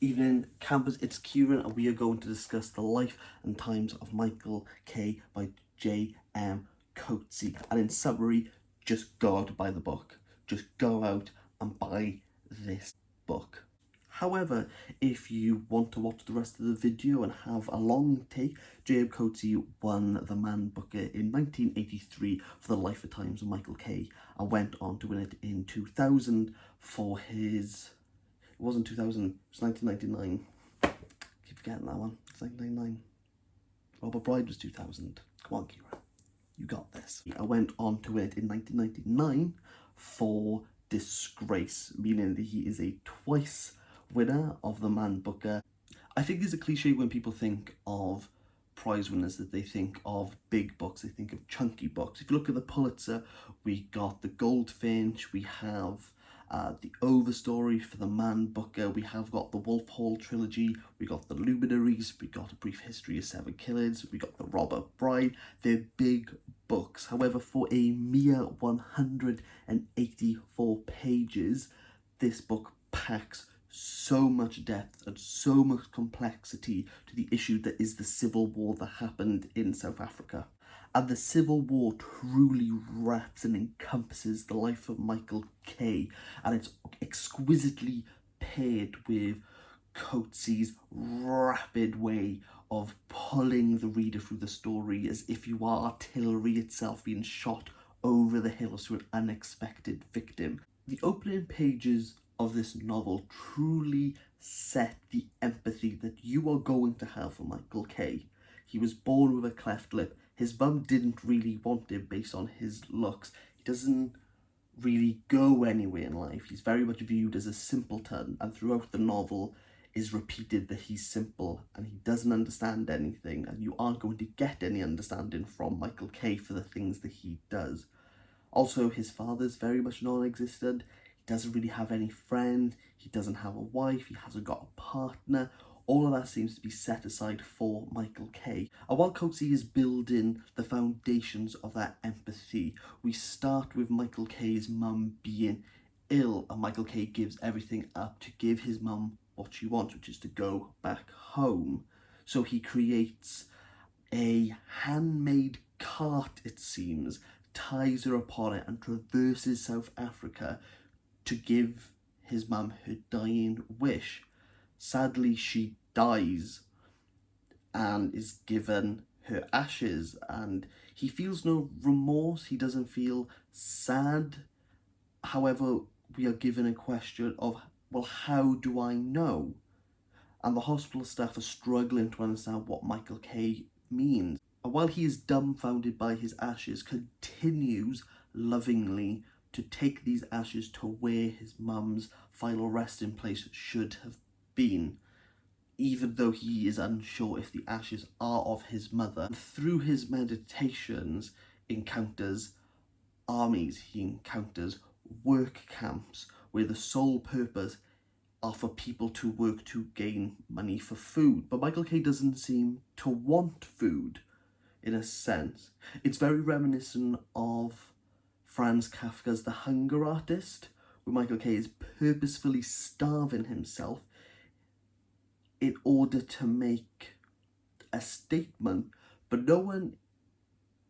Evening, campers, it's Kieran and we are going to discuss The Life and Times of Michael K by J.M. Coetzee. And in summary, just go out and buy the book. Just go out and buy this book. However, if you want to watch the rest of the video and have a long take, J.M. Coetzee won the Man Booker in 1983 for The Life and Times of Michael K and went on to win it in 2000 for his... It wasn't 2000, it was 1999. Keep forgetting that one. It's 1999. Robert Bride was 2000. Come on, Kira. You got this. I went on to win it in 1999 for Disgrace, meaning that he is a twice winner of the Man Booker. I think there's a cliche when people think of prize winners that they think of big books, they think of chunky books. If you look at the Pulitzer, we got the Goldfinch, we have the Overstory for the Man Booker, we have got the Wolf Hall trilogy, we got the Luminaries, we got A Brief History of Seven Killings, we got the Robert Bride. They're big books. However, for a mere 184 pages, this book packs so much depth and so much complexity to the issue that is the civil war that happened in South Africa. And the Civil War truly wraps and encompasses the life of Michael K, and it's exquisitely paired with Coetzee's rapid way of pulling the reader through the story as if you are artillery itself being shot over the hills to an unexpected victim. The opening pages of this novel truly set the empathy that you are going to have for Michael K. He was born with a cleft lip. His mum didn't really want him based on his looks. He doesn't really go anywhere in life. He's very much viewed as a simpleton, and throughout the novel is repeated that he's simple and he doesn't understand anything, and you aren't going to get any understanding from Michael K for the things that he does. Also, his father's very much non-existent. He doesn't really have any friends. He doesn't have a wife. He hasn't got a partner. All of that seems to be set aside for Michael K. And while Coetzee is building the foundations of that empathy, we start with Michael K's mum being ill, and Michael K gives everything up to give his mum what she wants, which is to go back home. So he creates a handmade cart, it seems, ties her upon it and traverses South Africa to give his mum her dying wish. Sadly, she dies and is given her ashes, and he feels no remorse. He doesn't feel sad. However, we are given a question of, well, how do I know? And the hospital staff are struggling to understand what Michael K means. And while he is dumbfounded by his ashes, continues lovingly to take these ashes to where his mum's final resting place should have been, even though he is unsure if the ashes are of his mother. And through his meditations, encounters armies, he encounters work camps where the sole purpose are for people to work to gain money for food. But Michael K doesn't seem to want food, in a sense. It's very reminiscent of Franz Kafka's The Hunger Artist, where Michael K is purposefully starving himself in order to make a statement, but no one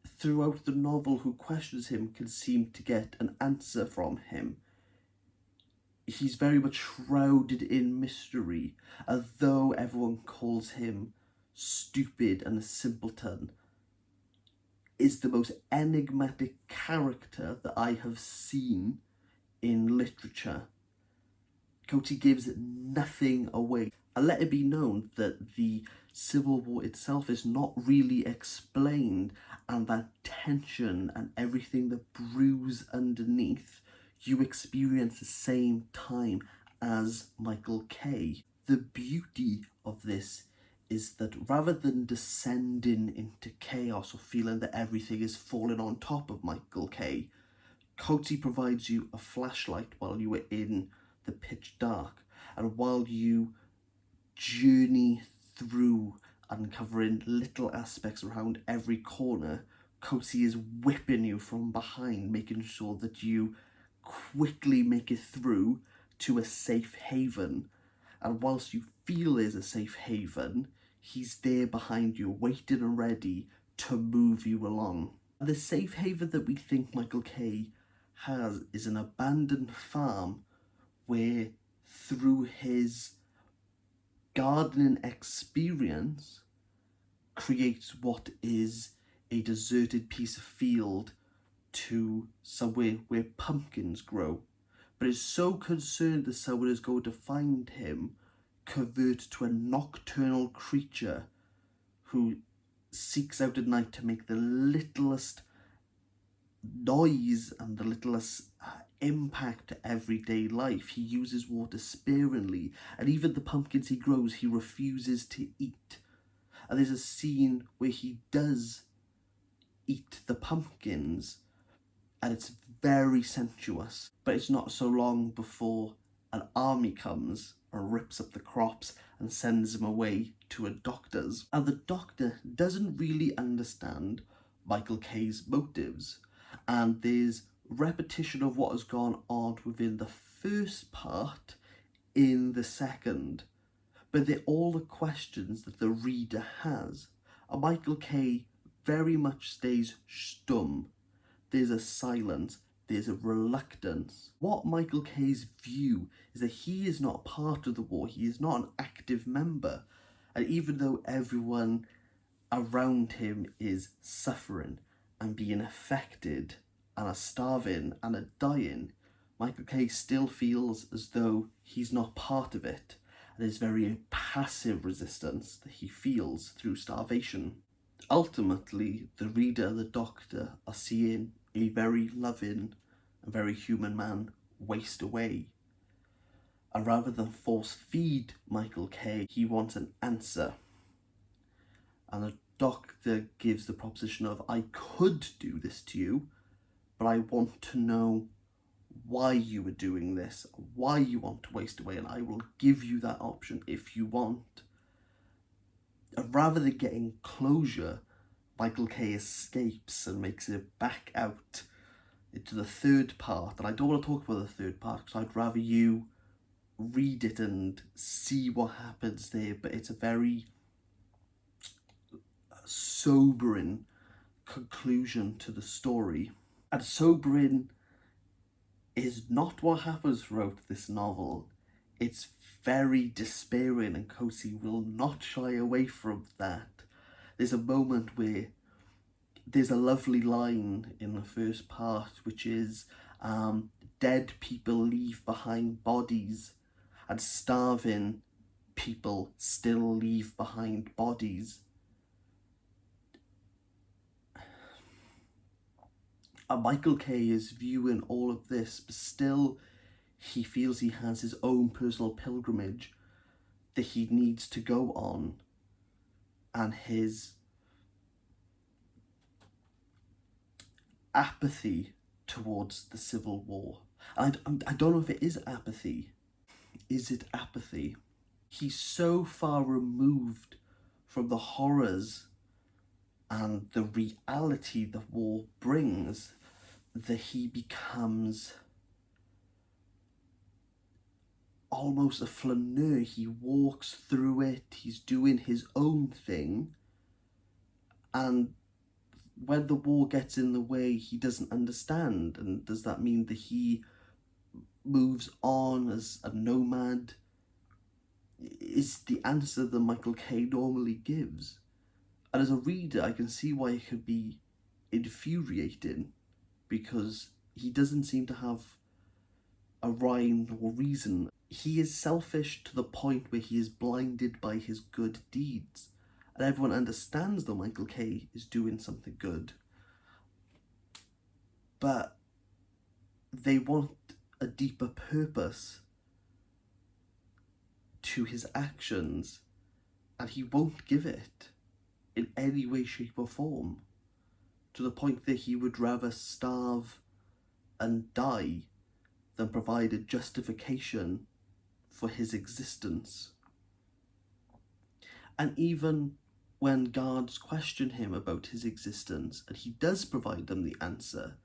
throughout the novel who questions him can seem to get an answer from him. He's very much shrouded in mystery, as though everyone calls him stupid and a simpleton. Is the most enigmatic character that I have seen in literature. Coetzee gives nothing away. And let it be known that the Civil War itself is not really explained, and that tension and everything that brews underneath you experience the same time as Michael K. The beauty of this is that rather than descending into chaos or feeling that everything is falling on top of Michael K, Coetzee provides you a flashlight while you are in the pitch dark, and while you journey through uncovering little aspects around every corner, Coetzee is whipping you from behind, making sure that you quickly make it through to a safe haven. And whilst you feel there's a safe haven, he's there behind you, waiting and ready to move you along. The safe haven that we think Michael K has is an abandoned farm where, through his gardening experience, creates what is a deserted piece of field to somewhere where pumpkins grow, but is so concerned that someone is going to find him, convert to a nocturnal creature who seeks out at night to make the littlest noise and the littlest impact to everyday life. He uses water sparingly, and even the pumpkins he grows he refuses to eat. And there's a scene where he does eat the pumpkins, and it's very sensuous. But it's not so long before an army comes and rips up the crops and sends him away to a doctor's. And the doctor doesn't really understand Michael K's motives, and there's repetition of what has gone on within the first part in the second, but they're all the questions that the reader has. And Michael K very much stays stum. There's a silence, there's a reluctance. What Michael K's view is that he is not part of the war, he is not an active member. And even though everyone around him is suffering and being affected and are starving and are dying, Michael K still feels as though he's not part of it. And there's very passive resistance that he feels through starvation. Ultimately, the reader and the doctor are seeing a very loving and very human man waste away. And rather than force feed Michael K, he wants an answer. And the doctor gives the proposition of, I could do this to you, but I want to know why you were doing this, why you want to waste away, and I will give you that option if you want. And rather than getting closure, Michael K escapes and makes it back out into the third part. And I don't want to talk about the third part because I'd rather you read it and see what happens there, but it's a very sobering conclusion to the story. And sobering is not what happens throughout this novel. It's very despairing, and Coetzee will not shy away from that. There's a moment where there's a lovely line in the first part, which is, dead people leave behind bodies, and starving people still leave behind bodies. And Michael K is viewing all of this, but still he feels he has his own personal pilgrimage that he needs to go on, and his apathy towards the Civil War. And I don't know if it is apathy. Is it apathy? He's so far removed from the horrors and the reality the war brings that he becomes almost a flaneur. He walks through it, he's doing his own thing, and when the war gets in the way, he doesn't understand. And does that mean that he moves on as a nomad? Is the answer that Michael K normally gives. And as a reader, I can see why it could be infuriating, because he doesn't seem to have a rhyme or reason. He is selfish to the point where he is blinded by his good deeds. And everyone understands that Michael K is doing something good, but they want a deeper purpose to his actions, and he won't give it in any way, shape or form, to the point that he would rather starve and die than provide a justification for his existence. And even when guards question him about his existence, and he does provide them the answer,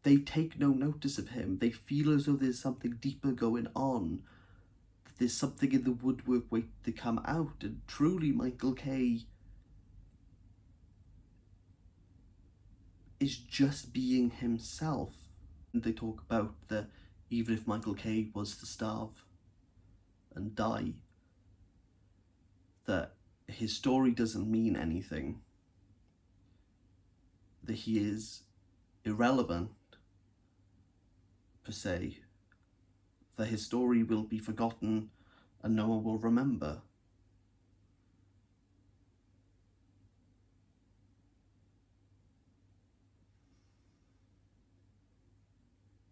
they take no notice of him. They feel as though there's something deeper going on there's something in the woodwork waiting to come out, and truly Michael K is just being himself. And they talk about that even if Michael K was to starve and die, that his story doesn't mean anything, that he is irrelevant per se, that his story will be forgotten and no one will remember.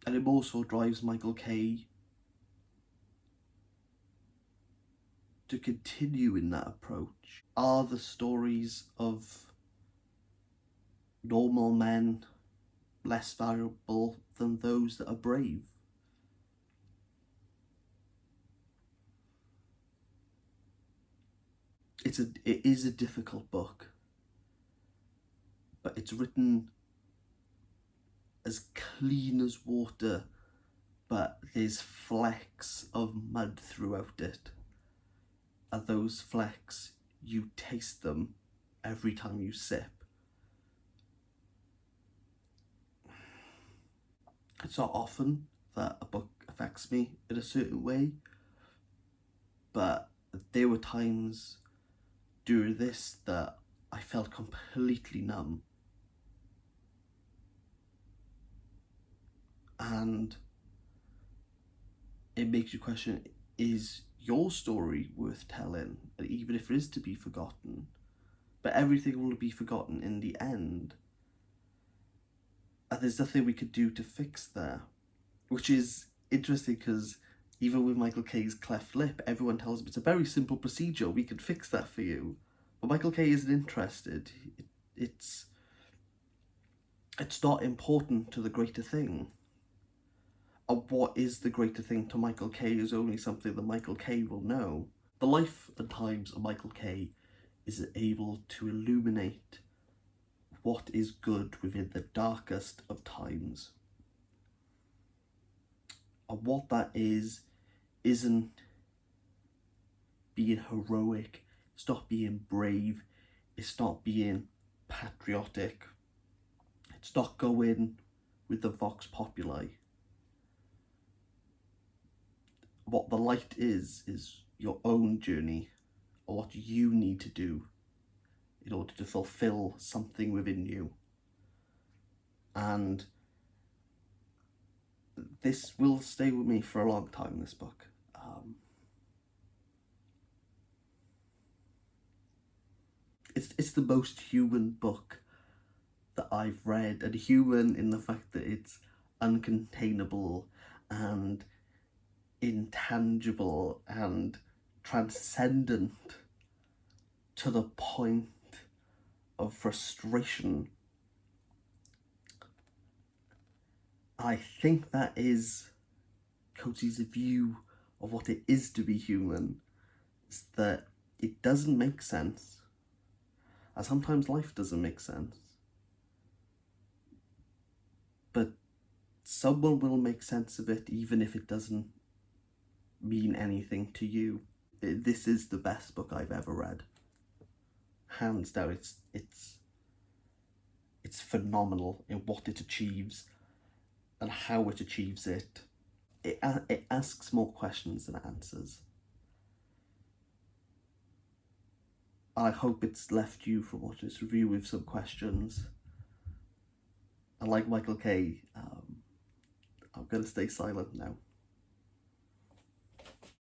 And it also drives Michael K to continue in that approach. Are the stories of normal men less valuable than those that are brave? It is a difficult book, but it's written as clean as water, but there's flecks of mud throughout it. And those flecks, you taste them every time you sip. It's not often that a book affects me in a certain way, but there were times during this that I felt completely numb. And it makes you question, is your story worth telling, even if it is to be forgotten? But everything will be forgotten in the end. And there's nothing we could do to fix that. Which is interesting, because even with Michael K's cleft lip, everyone tells him it's a very simple procedure, we can fix that for you. But Michael K isn't interested. It's not important to the greater thing. And what is the greater thing to Michael K is only something that Michael K will know. The life and times of Michael K is able to illuminate what is good within the darkest of times. And what that isn't being heroic, it's not being brave, it's not being patriotic, it's not going with the vox populi. What the light is your own journey, or what you need to do in order to fulfill something within you. And this will stay with me for a long time, this book. It's the most human book that I've read, and human in the fact that it's uncontainable and intangible and transcendent to the point of frustration. I think that is Coetzee's view of what it is to be human, is that it doesn't make sense, and sometimes life doesn't make sense, but someone will make sense of it even if it doesn't mean anything to you. This is the best book I've ever read, hands down. It's phenomenal in what it achieves and how it achieves it. It asks more questions than it answers. I hope it's left you from watching this review with some questions. And like Michael K, I'm going to stay silent now.